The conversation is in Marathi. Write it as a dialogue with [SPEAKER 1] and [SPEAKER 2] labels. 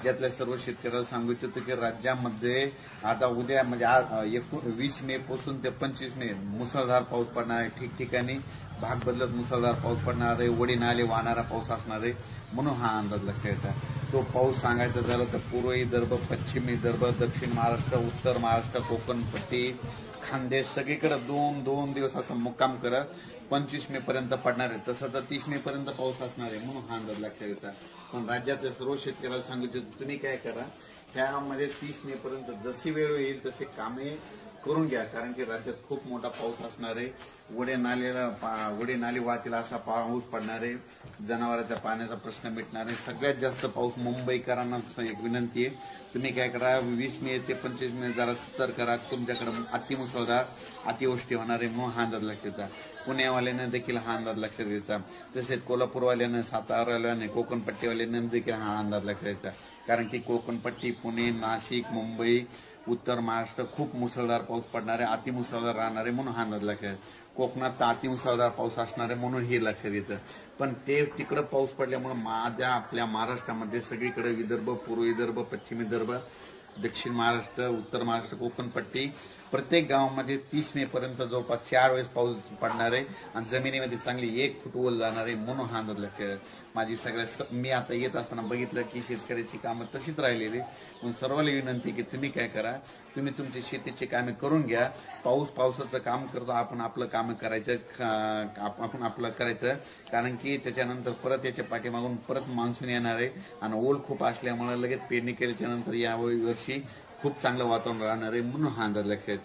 [SPEAKER 1] राज्यातल्या सर्व शेतकऱ्याला सांगू इच्छितो की राज्यामध्ये आता उद्या म्हणजे 20 मे पासून ते 25 मे मुसळधार पाऊस पडणार आहे. ठिकठिकाणी भाग बदलत मुसळधार पाऊस पडणार आहे. वडी नाले वाहणारा पाऊस असणार आहे. म्हणून हा अंदाज लक्षात येतात. तो पाऊस सांगायचं झालं तर पूर्व विदर्भ, पश्चिम विदर्भ, दक्षिण महाराष्ट्र, उत्तर महाराष्ट्र, कोकण पट्टी, खानदेश सगळीकडे दोन दिवस असं मुक्काम करत 25 मे पर्यंत पडणार आहे. तसं तर 30 मे पर्यंत पाऊस असणार आहे. म्हणून हा अंदाज लक्षात येतात. पण राज्यातल्या सर्व शेतकऱ्याला सांगितलं तुम्ही काय करा, त्यामध्ये 30 मे पर्यंत जशी वेळ येईल तसे कामे करून घ्या. कारण की राज्यात खूप मोठा पाऊस असणार आहे. वडे नाले वाहतील असा पाऊस पडणार आहे. जनावरांच्या पाण्याचा प्रश्न मिटणार आहे. सगळ्यात जास्त पाऊस मुंबईकरांना एक विनंती आहे, तुम्ही काय करा 20 मे ते 25 मे जरा सतर्क करा. तुमच्याकडे अतिमुसळधार अतिवृष्टी होणार आहे. म्हणून हा अंदाज लक्षात घ्या. पुण्यावाल्यानं देखील हा अंदाज लक्षात घ्यायचा. तसेच कोल्हापूरवाल्यानं, सातारावाल्यानं, कोकणपट्टीवाल्यानं देखील हा अंदाज लक्षात घ्यायचा. कारण की कोकणपट्टी, पुणे, नाशिक, मुंबई, उत्तर महाराष्ट्र खूप मुसळधार पाऊस पडणार आहे. अतिमुसळधार राहणार आहे. म्हणून हा अंदाज लक्षात. कोकणात तर अतिमुसळधार पाऊस असणार आहे. म्हणून हे लक्षात येतं. पण ते तिकडं पाऊस पडल्यामुळे आपल्या महाराष्ट्रामध्ये सगळीकडे विदर्भ, पूर्व विदर्भ, पश्चिम विदर्भ, दक्षिण महाराष्ट्र, उत्तर महाराष्ट्र, कोकणपट्टी प्रत्येक गावामध्ये 30 मे पर्यंत जवळपास 4 वेळेस पाऊस पडणार आहे. आणि जमिनीमध्ये चांगली 1 फूट ओल जाणार आहे. म्हणून हा अंदाज लक्षात. मी आता येत असताना बघितलं की शेतकऱ्याची कामं तशीच राहिलेली. पण सर्वांना विनंती की तुम्ही काय करा, तुम्ही तुमची शेतीची कामे करून घ्या. पावसाचं काम करतो आपण, आपलं काम करायचं, आपण आपलं करायचं. कारण की त्याच्यानंतर परत याच्या पाठीमागून परत मान्सून येणार आहे. आणि ओल खूप असल्यामुळे लगेच पेरणी केल्याच्या नंतर या वर्षी खूप चांगलं वातावरण राहणार आहे. म्हणून हा अंदाज लक्षात.